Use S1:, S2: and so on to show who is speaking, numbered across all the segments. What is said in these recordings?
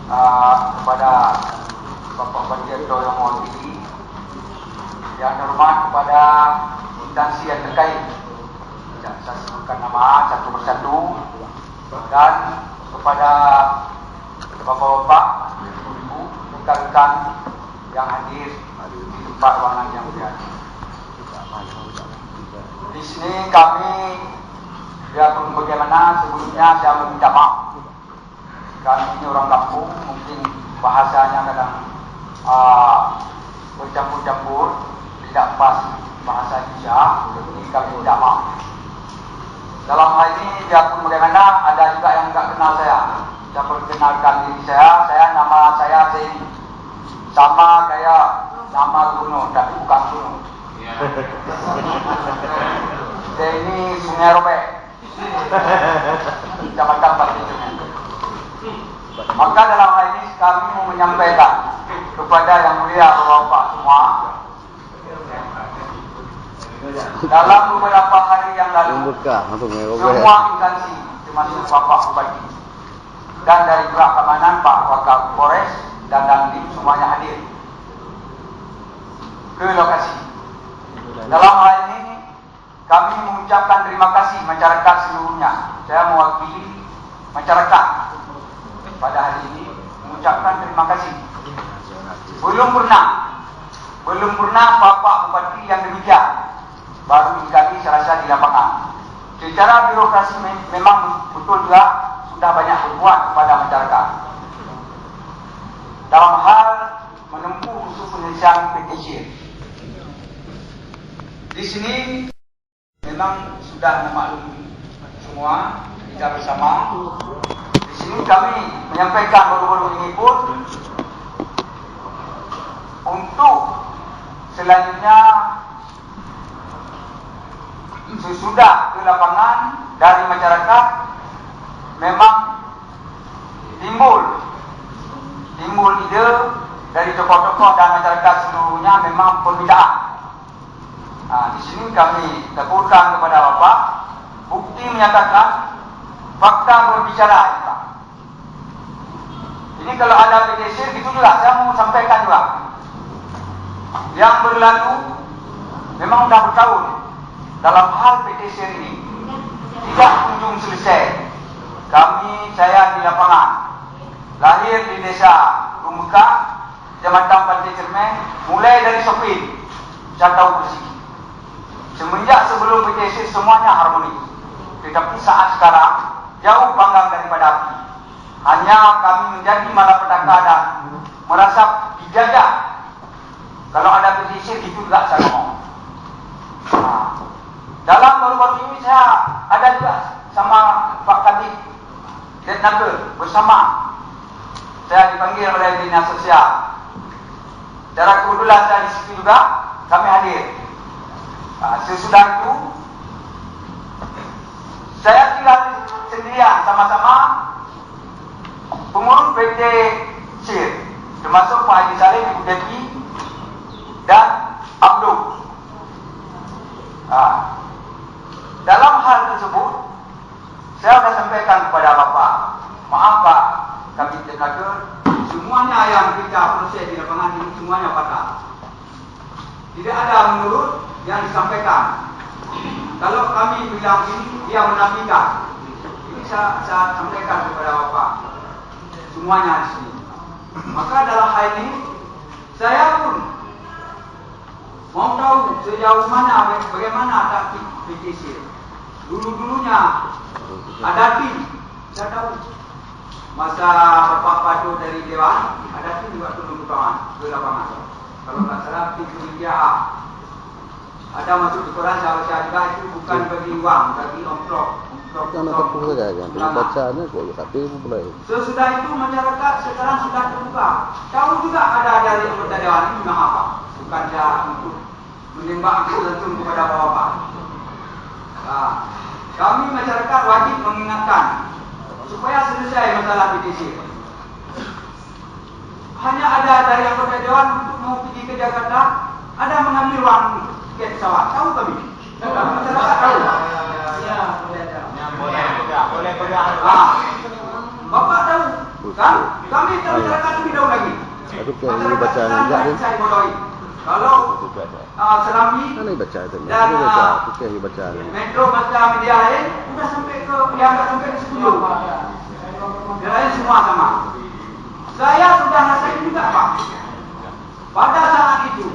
S1: kepada Bapak Banjarto yang mewakili, yang hormat kepada instansi yang terkait, saya sebutkan nama satu persatu, dan kepada bapak-bapak, ibu, rekan-rekan yang hadir di tempat ruangan yang mulia. Di sini kami, biarpun bagaimana, sebelumnya saya meminta maaf. Kami ini orang kampung, mungkin bahasanya kadang bercampur-campur, tidak pas bahasa Indonesia, jadi kami minta maaf. Dalam hal ini, biarpun bagaimana, ada juga yang tidak kenal saya. Saya perkenalkan diri saya nama saya Zaini. Sama kayak nama gunung, tapi bukan gunung. Zaini Sungai Robek, Kecamatan Batu Cermin. Maka dalam hal ini kami mau menyampaikan kepada yang mulia Bapak semua, dalam beberapa hari yang lalu, semua instansi termasuk Bapak Bupati dan dari pihak keamanan Pak Wakapolres dan Dandim semuanya hadir ke lokasi. Dalam hal ini kami mengucapkan terima kasih masyarakat seluruhnya. Saya mewakili masyarakat pada hari ini mengucapkan terima kasih. Belum pernah Bapak Bupati yang demikian. Baru sekali saya rasa di lapangan. Secara birokrasi memang betul juga sudah banyak berbuat kepada masyarakat dalam hal menempuh usul penyelesaian petisi. Di sini memang sudah memaklumi semua kita bersama. Di sini kami menyampaikan baru-baru ini pun untuk selanjutnya sesudah ke lapangan dari masyarakat memang timbul ide dari tokoh-tokoh dan masyarakat seluruhnya memang permintaan. Di sini kami laporkan kepada Bapak, bukti menyatakan fakta berbicara. Ini kalau ada PTC gitu juga, saya mau sampaikan juga. Yang berlalu memang sudah bertahun dalam hal PTC ini tidak kunjung selesai. Saya di lapangan, lahir di desa Rumbuka, Kecamatan Pantai Cermin, mulai dari Sopin, saya tahu bersih. Semenjak sebelum PTC semuanya harmoni, tetapi saat sekarang jauh panggang daripada api. Hanya kami menjadi malapetaka dan merasa dijajah. Kalau ada PTC itu juga saya ngomong. Dalam baru-baru ini saya ada juga sama Pak Kadip Detnaker bersama. Saya dipanggil oleh Dinas Sosial. Secara kebetulan saya di situ juga, kami hadir. Sesudah itu, saya tinggal sendirian sama-sama pengurus PT SIR, termasuk Pak Haji Salim, Ibu Deti, dan Abdul. Dalam hal tersebut, saya sudah sampaikan kepada Bapak, maaf Pak Kabit Tenaga, semuanya yang kita proses di lapangan ini semuanya patah. Tidak ada menurut yang disampaikan. Kalau kami bilang ini, dia menafikan. Ini saya sampaikan kepada Bapak, semuanya di sini. Maka dalam hal ini, saya pun mau tahu sejauh mana, bagaimana taktik PTC. Dulu-dulunya ada tim, saya tahu. Masa Bapak Padu dari Dewan, ada tim juga turun ke lapangan. Kalau tak salah, tim kemedia ada masuk di koran, saya juga itu bukan bagi uang, bagi amplop.
S2: Jangan takut saja, jangan bacanya kok, tapi mulai.
S1: Sesudah itu masyarakat sekarang sudah terbuka. Tahu juga ada dari anggota Dewan ini memang apa? Bukan dia untuk menembak langsung kepada Bapak. Kami masyarakat wajib mengingatkan supaya selesai masalah PTC. Hanya ada dari anggota Dewan untuk mau pergi ke Jakarta, ada mengambil uang tiket pesawat. Tahu kami? Masyarakat tahu. Ya, boleh. Bapak tahu Kan? Kami masyarakat lebih dahulu lagi.
S2: Aku kan ini bacaan juga ni.
S1: Saya bodohi. Kalau Serambi
S2: Mana yang baca tu?
S1: dan
S2: Aku baca. Aku kan yang baca ni.
S1: Metro baca media lain sudah sampai ke yang tak sampai ke 10. Yang lain semua sama. Saya sudah rasain juga Pak. Pada saat itu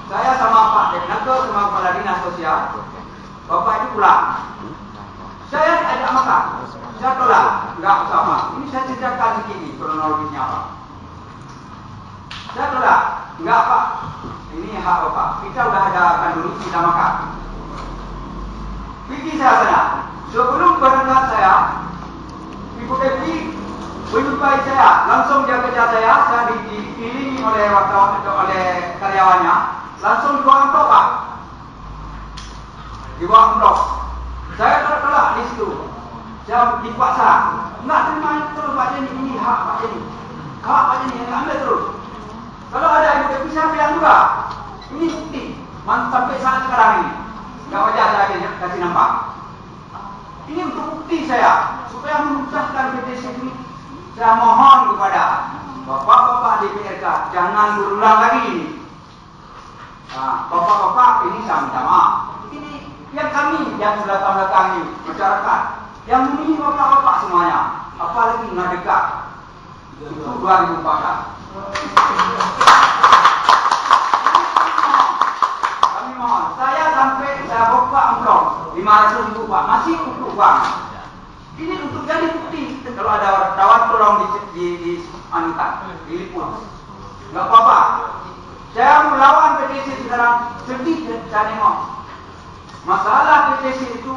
S1: saya sama Pak Deknaker sama Kepala Dinas Sosial. Bapak itu pulang. Saya ajak makan. Saya tolak. Enggak usah Pak. Ini saya ceritakan begini kronologisnya Pak. Saya tolak. Enggak Pak. Ini hak Bapak. Kita sudah adakan dulu kita makan. Pergi saya sana. Sebelum berangkat saya, Ibu Deputi menjumpai saya. Langsung dia kejar saya dikelilingi oleh wartawan atau oleh karyawannya. Langsung dibawa amplop Pak. Dibawa amplop. Saya tolak di situ. Saya dipaksa. Enggak terima terus Pak Jenny. Ini hak Pak Jenny. Hak Pak Jenny. Ambil terus. Kalau ada Ibu Deputi saya bilang juga. Ini bukti. Sampai saat sekarang ini. Enggak wajar saya kasih nampak. Ini untuk bukti saya. Supaya memudahkan PTC ini. Saya mohon kepada Bapak-bapak DPRK. Jangan berulang lagi ini. Nah, Bapak-bapak ini saya minta maaf. Ini yang kami yang sudah belakang ini. Masyarakat. Yang memilih Bapak-bapak semuanya. Apalagi ngadekat. Itu 2014. Saya sampai saya buka amplop 500 ribu Pak, masih untuk uang. Ini untuk jadi bukti. Kalau ada wartawan tolong di anutan, diliput. Enggak apa-apa. Saya melawan PTC sekarang sedih saya tengok. Masalah PTC itu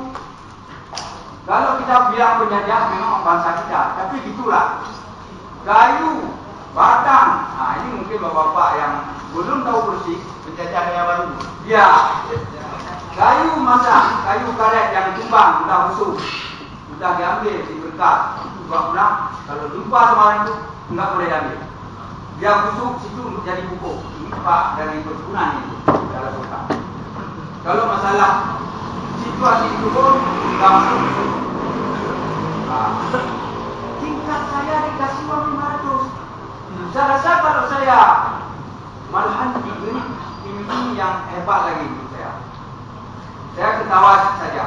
S1: kalau kita bilang penjajah memang bangsa kita, tapi gitulah. Kayu, batang. Nah, ini mungkin bapak-bapak yang belum tahu persis penjajah yang baru. Ya, kayu masak, kayu karet yang tumbang, sudah busuk, sudah diambil di berkas. Sebab pulang, kalau jumpa semalam itu, enggak boleh diambil. Dia busuk, situ untuk jadi pupuk. Ini Pak dari perkebunan ini, dalam kota. Kalau masalah situasi itu pun, enggak masuk. Tingkat saya dikasih uang 500. Saya rasa kalau saya malahan ini yang hebat lagi untuk saya. Saya ketawa saja.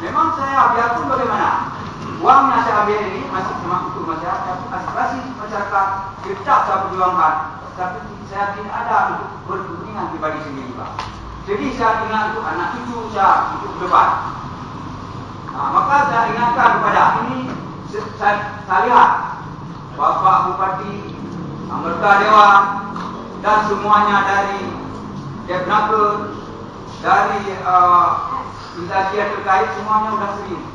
S1: Memang saya biarpun bagaimana, uangnya saya ambil ini masih cuma untuk masyarakat, aspirasi masyarakat tetap saya perjuangkan. Tapi saya tidak ada untuk berkepentingan pribadi sendiri Pak. Jadi saya ingat untuk anak cucu saya untuk depan. Nah, maka saya ingatkan kepada ini saya lihat Bapak Bupati, anggota Dewan dan semuanya dari Deknaker, dari instansi yang terkait semuanya sudah serius.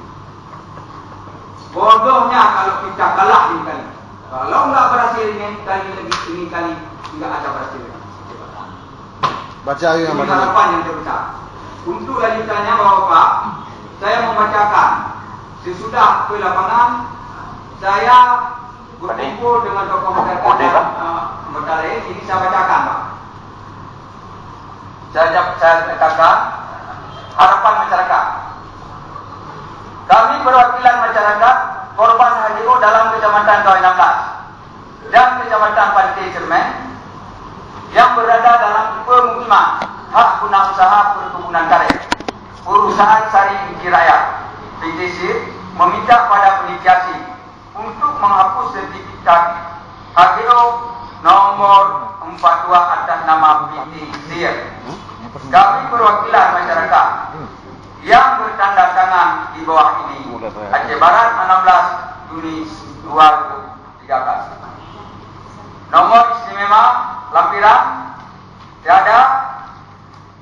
S1: Bodohnya kalau kita kalah ini kali. Kalau enggak berhasil ini kali enggak ada berhasil.
S2: Baca yang
S1: mana? Harapan yang terbesar. Untuk lanjutannya Bapak, saya membacakan sesudah ke lapangan saya berkumpul dengan tokoh masyarakat anggota lain. Ini saya bacakan Pak. Saya katakan harapan masyarakat. Kami perwakilan masyarakat korban HJO dalam Kecamatan Kawai 16 dan Kecamatan Pantai Cermen yang berada dalam pemukiman hak guna usaha perkebunan karet Perusahaan Sari Biji Raya PTC meminta pada penitiasi untuk menghapus sertifikat HGO nomor 42 atas nama PTC. Kami perwakilan masyarakat yang bertanda tangan di bawah ini Aceh Barat 16 Juni 2013. Nomor istimewa lampiran tiada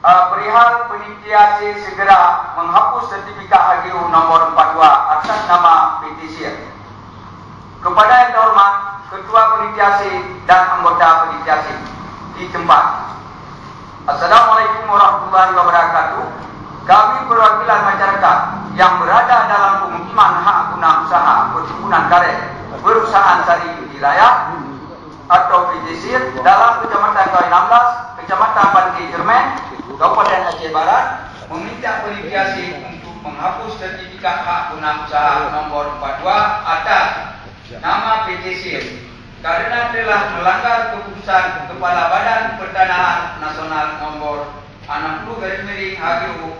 S1: perihal penitiasi segera menghapus sertifikat HGU nomor 42 atas nama PTC. Kepada yang terhormat Ketua Penitiasi dan anggota penitiasi di tempat. Assalamualaikum warahmatullahi wabarakatuh. Kami perwakilan masyarakat yang berada dalam pemukiman hak guna usaha perkebunan karet Perusahaan Sari Biji Raya atau PTC dalam Kecamatan Kawai 16, Kecamatan Pantai Cermen, Kabupaten Aceh Barat meminta penitiasi untuk menghapus sertifikat hak guna usaha nomor 42 atas nama PT SIM karena telah melanggar keputusan Kepala Badan Pertanahan Nasional nomor 60/HGU